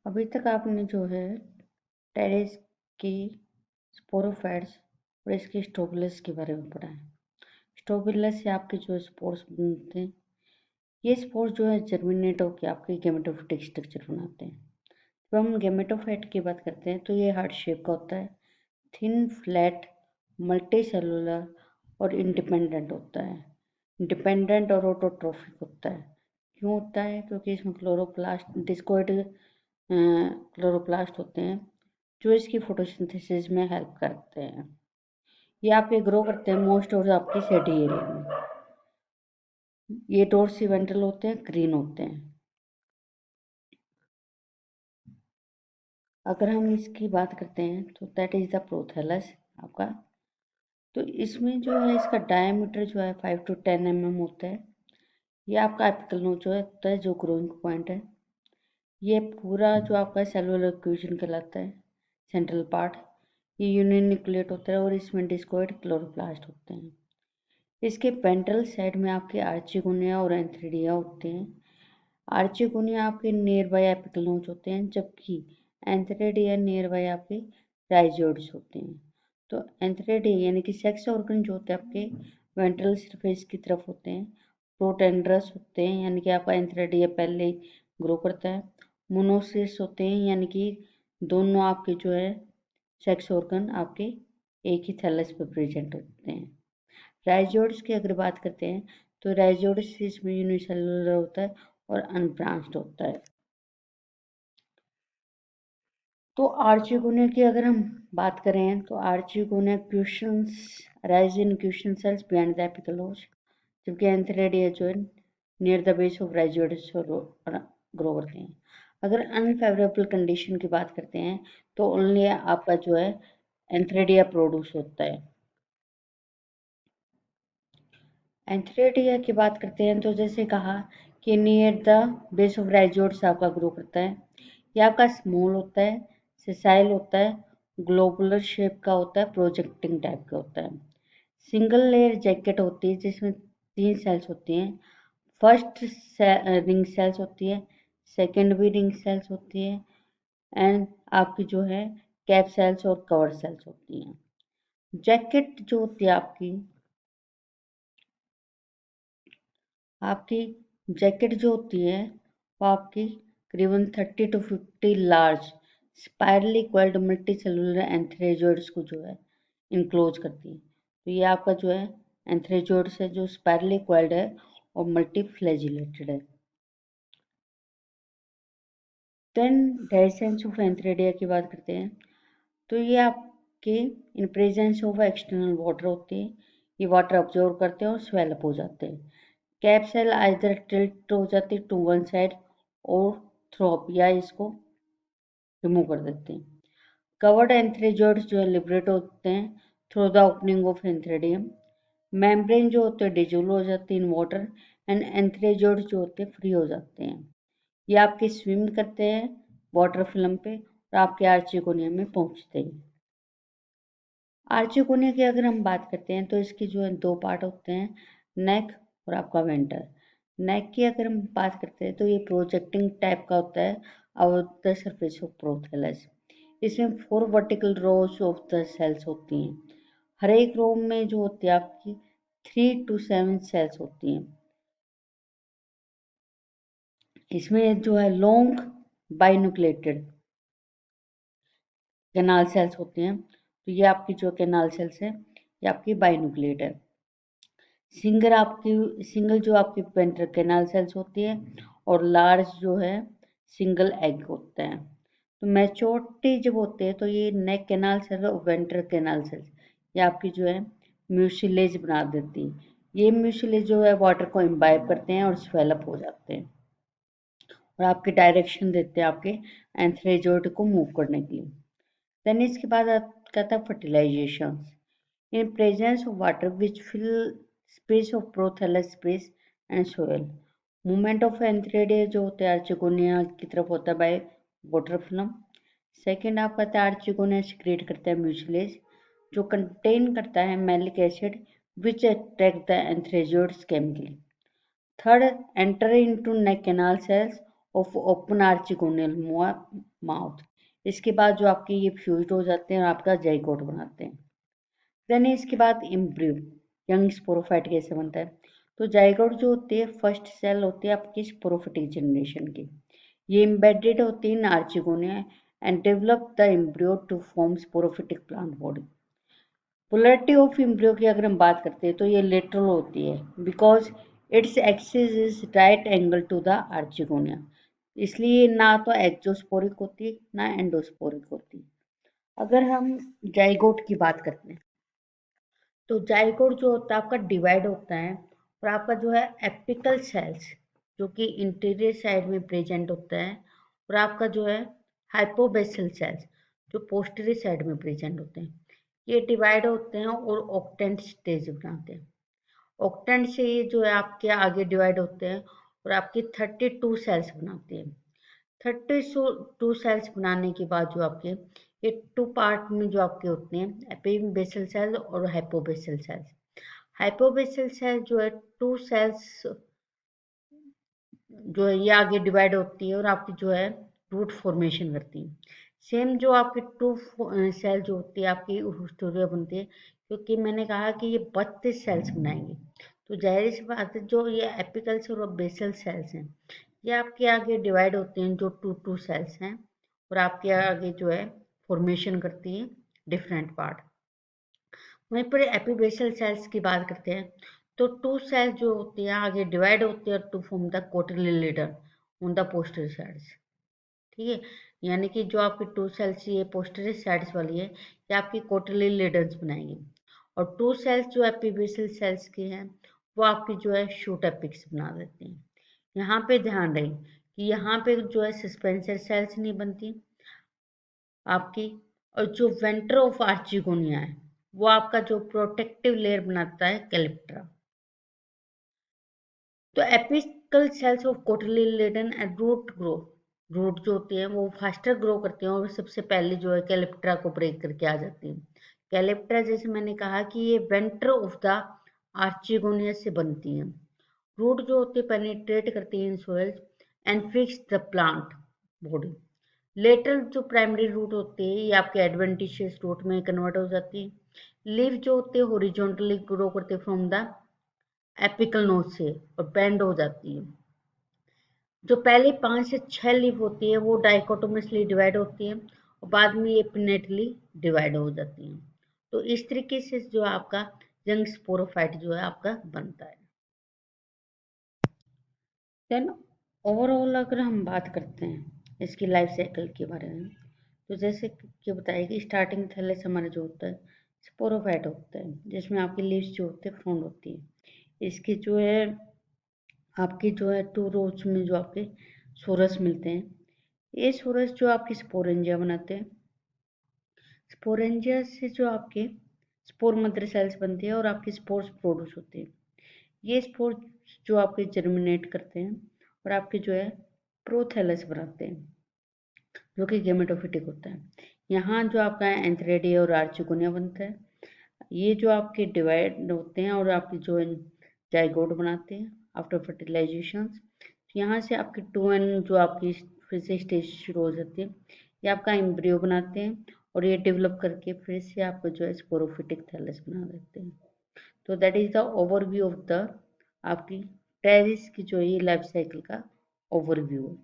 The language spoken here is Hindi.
अभी तक आपने जो है टेरेस की स्पोरोफाइट्स और इसके स्ट्रोबिलस के बारे में पढ़ा है। स्ट्रोबिलस से आपके जो स्पोर्स बनते हैं, ये स्पोर्स जो है जर्मिनेट होकर आपके गेमेटोफिटिक स्ट्रक्चर बनाते हैं। जब हम गेमेटोफाइट की बात करते हैं तो ये हार्ट शेप का होता है, थिन फ्लैट मल्टी सेलुलर और इंडिपेंडेंट होता है। इंडिपेंडेंट और ऑटोट्रोफिक होता है। क्यों होता है? क्योंकि इसमें क्लोरोप्लास्ट डिस्कोइड क्लोरोप्लास्ट होते हैं जो इसकी फोटोसिंथेसिस में हेल्प करते हैं। ये आपके ग्रो करते हैं मोस्ट और आपके सेडी एरिया में। ये डोर्सी वेंट्रल होते हैं, ग्रीन होते हैं। अगर हम इसकी बात करते हैं तो दैट इज द प्रोथैलस आपका। तो इसमें जो है इसका डायमीटर जो है 5 to 10 mm होता है। ये आपका एपिकल नोच जो होता है जो ग्रोइंग पॉइंट है। ये पूरा जो आपका सेलुलर क्यूजन कहलाता है, सेंट्रल पार्ट। ये यूनिन्यूक्लिएट होता है और इसमें डिस्कोइड क्लोरोप्लास्ट होते हैं। इसके पेंट्रल साइड में आपके आर्चिगोनिया और एंथ्रिडिया होते हैं। आर्चिगोनिया आपके नियर बाय एपिकल नोच होते हैं, जबकि एंथ्रिडिया नियर बाय आपके राइजोइड्स होते हैं। तो एंथ्रिडिया यानी कि सेक्स ऑर्गन जो होते हैं आपके वेंट्रल सरफेस की तरफ होते हैं। प्रोटेंड्रस होते हैं यानी कि आपका एंथ्रिडिया पहले ग्रो करता है। मोनोसिस होते हैं यानी कि दोनों आपके जो है सेक्स ऑर्गन आपके एक ही थैलस पे प्रेजेंट होते हैं। राइजोइड्स की अगर बात करते हैं तो राइजोइड्स इसमें यूनिसेलुलर होता है और अनब्रांच्ड होता है। तो आर्चिगोनिया की अगर हम बात करें तो archegonia cushions rise in cushion cells behind the apical notch, जबकि एंथ्रेडिया जो है near the base of rhizoids grow करते हैं। अगर अनफेवरेबल कंडीशन की बात करते हैं तो ओनली आपका जो है एंथ्रेडिया प्रोड्यूस होता है। एंथ्रेडिया की बात करते हैं तो जैसे कहा कि near the base of rhizoids आपका ग्रो करता है। ये आपका स्मॉल होता है, सेसाइल होता है, ग्लोबुलर शेप का होता है, प्रोजेक्टिंग टाइप का होता है। सिंगल लेयर जैकेट होती है जिसमें 3 सेल्स होती हैं। फर्स्ट रिंग सेल्स होती है, सेकेंड भी रिंग सेल्स होती है एंड आपकी जो है कैप सेल्स और कवर सेल्स होती हैं। जैकेट जो होती है आपकी जैकेट जो होती है वो आपकी करीबन 30 to 50 large spirally coiled multicellular antherozoids को जो है इनक्लोज करती है। तो ये आपका जो है एंथ्रेजोइड्स है जो स्पाइरली क्वेल्ड है और मल्टी फ्लैजिलेटेड है। देन डायसेंस ऑफ एंथ्रेडिया की बात करते हैं तो ये आपके in presence of external water होते हैं। ये वाटर ऑब्जर्व करते हैं और स्वेलअप हो जाते हैं। कैप सेल आइदर टिल्ट हो जाती है टू वन साइड और थ्रो अप या इसको रिमूव कर देते हैं। कवर्ड एंथ्रेजोइड्स जो है लिबरेट होते हैं through the opening of antheridium. Membrane जो होते हैं डिजोल्व हो जाते हैं इन वाटर एंड एंथ्रेजोइड्स जो होते हैं फ्री हो जाते हैं। ये आपके स्विम करते हैं वाटर फिल्म पे और आपके आर्चिगोनिया में पहुंचते हैं। आर्चिगोनिया की अगर हम बात करते हैं तो इसके जो है 2 पार्ट होते हैं, नेक और आपका वेंटर। नेक की अगर हम बात करते हैं तो ये प्रोजेक्टिंग टाइप का होता है और द सरफेस ऑफ प्रोथैलस। इसमें 4 vertical rows of the cells होती हैं। हर एक रो में जो होती है आपकी 3 to 7 सेल्स होती हैं। इसमें जो है लॉन्ग बाइन्यूक्लिएटेड कैनाल सेल्स होती हैं। तो ये आपकी जो कैनाल सेल्स है ये आपकी बाइन्यूक्लिएट है। सिंगल जो आपकी वेंट्रल कैनाल सेल्स होती है और लार्ज जो है सिंगल एग होता है। तो मैच्योरिटी जब होते हैं तो ये नेक कैनाल सेल और वेंट्रल कैनाल सेल्स ये आपकी जो है म्यूसिलेज बना देती है। ये म्यूसिलेज जो है वाटर को इम्बाइब करते हैं और स्वेलअप हो जाते हैं और आपके डायरेक्शन देते हैं आपके एंथ्रेजोइड को मूव करने के लिए। देन इसके बाद आता है fertilisation in presence of water which fill space of prothallus space and soil. Movement of एंथ्रेडिया जो होता है आर्चिगोनिया की तरफ होता है बाय वाटर फिल्म। सेकेंड आपका आता है आर्चिगोनिया सिक्रेट करता है म्यूसिलेज जो कंटेन करता है malic acid which attract the antherozoids chemically. Third enter into neck canal cells of open archegonial mouth. इसके बाद जो आपके ये फ्यूज हो जाते हैं और आपका जाइगोट बनाते हैं। देन इसके बाद एम्ब्रियो यंग स्पोरोफाइट कैसे बनता है। तो जाइगोट जो होती है फर्स्ट सेल होती है आपकी स्पोरोफिटिक जनरेशन की। ये एम्बेडेड होती है in archegonia and develop the embryo to form sporophytic plant body. Polarity of embryo की अगर हम बात करते हैं तो ये लेटरल होती है because its axis is right angle to the archegonia. इसलिए ना तो एक्जोस्पोरिक होती है ना एंडोस्पोरिक होती है। अगर हम जाइगोट की बात करते हैं तो जाइगोट जो होता है आपका डिवाइड होता है और आपका जो है एपिकल सेल्स जो कि इंटीरियर साइड में प्रेजेंट होता है और आपका जो है हाइपोबेसल सेल्स जो पोस्टीरियर साइड में प्रेजेंट होते हैं, ये डिवाइड होते हैं और ऑक्टेंट स्टेज बनाते हैं। ऑक्टेंट से ये जो है आपके आगे डिवाइड होते हैं और आपकी 32 सेल्स बनाते हैं। 32 सेल्स बनाने के बाद जो आपके ये टू पार्ट में जो आपके होते हैं एपिबेसल सेल और हाइपोबेसल सेल्स। हाइपोबेसल सेल जो है टू सेल्स जो है ये आगे डिवाइड होती है और आपकी जो है रूट फॉर्मेशन करती है। सेम जो आपकी टू सेल जो होती है आपकी स्टोरिया बनती है क्योंकि मैंने कहा कि ये 32 सेल्स बनाएंगे। तो जाहिर सी बात है जो ये एपिकल और बेसल सेल्स हैं ये आपके आगे डिवाइड होते हैं जो टू सेल्स हैं और आपके आगे जो है फॉर्मेशन करती है डिफरेंट पार्ट। वहीं पर एपिबेसल सेल्स की बात करते हैं तो टू सेल्स जो होती है आगे डिवाइड होती है to form the cotyledon on the posterior sides. ठीक है, यानी कि जो आपकी टू सेल्स ये पोस्टीरियर साइड्स वाली है ये आपकी कोटिलेडन्स बनाएंगी और टू सेल्स जो एपिबेसल सेल्स की हैं वो आपकी जो है शूट एपिक्स बना देती हैं। यहाँ पे ध्यान रहे कि यहाँ पे जो है सस्पेंसर सेल्स नहीं बनती आपकी, और जो वेंटर ऑफ आर्चिगोनिया है वो आपका जो प्रोटेक्टिव लेयर बनाता है कैलिप्ट्रा। तो apical cells of cotyledon and root जो होती है वो फास्टर ग्रो करते हैं और सबसे पहले जो है कैलिप्ट्रा को ब्रेक करके आ जाती है। कैलिप्ट्रा जैसे मैंने कहा कि ये वेंटर ऑफ द आर्चिगोनिया से बनती है। रूट जो होती है पेनिट्रेट करती है in soils and fix the plant body. Lateral जो प्राइमरी रूट होती है ये आपके एडवेंटिशियस रूट में कन्वर्ट हो जाती है। लीफ जो होती है हॉरिजॉन्टली ग्रो करते फ्रॉम द एपिकल नोड से और बेंड हो जाती है। जो पहले 5 से 6 लीफ होती है वो डाइकोटोमसली डिवाइड होती है और बाद में ये पिनेटली डिवाइड हो जाती है। तो इस तरीके से जो आपका यंग स्पोरोफाइट जो है आपका बनता है। देन ओवरऑल अगर हम बात करते हैं इसकी लाइफ साइकिल के बारे में तो जैसे कि बताया कि स्टार्टिंग थैलेस हमारा जो होता है स्पोरोफाइट होता है जिसमें आपकी लीव्स जो होते हैं फ्रॉन्ड होती है। इसकी जो है आपकी जो है टू रोज में जो आपके सोरस मिलते हैं, ये सोरस जो आपकी स्पोरेंजिया बनाते हैं। स्पोरेंजिया से जो आपके स्पोर मदर सेल्स बनती है और आपकी स्पोर्स प्रोड्यूस होते हैं। ये स्पोर्स जो आपके जर्मिनेट करते हैं और आपके जो है प्रोथैलस बनाते हैं जो कि गेमेटोफिटिक होता है। यहाँ जो आपका एंथ्रेडिया और आर्चिगोनिया बनता है। ये जो आपके डिवाइड होते हैं और आपकी जो जाइगोट बनाते हैं आफ्टर फर्टिलाइजेशन। यहाँ से आपकी टू एंड जो आपकी फिर से स्टेज शुरू हो जाती है, ये आपका एम्ब्रियो बनाते हैं और ये डेवलप करके फिर से आपको जो है स्पोरोफिटिक थैलस बना देते हैं। तो that is the overview of the आपकी टेरिस की जो ये लाइफ साइकिल का ओवरव्यू है।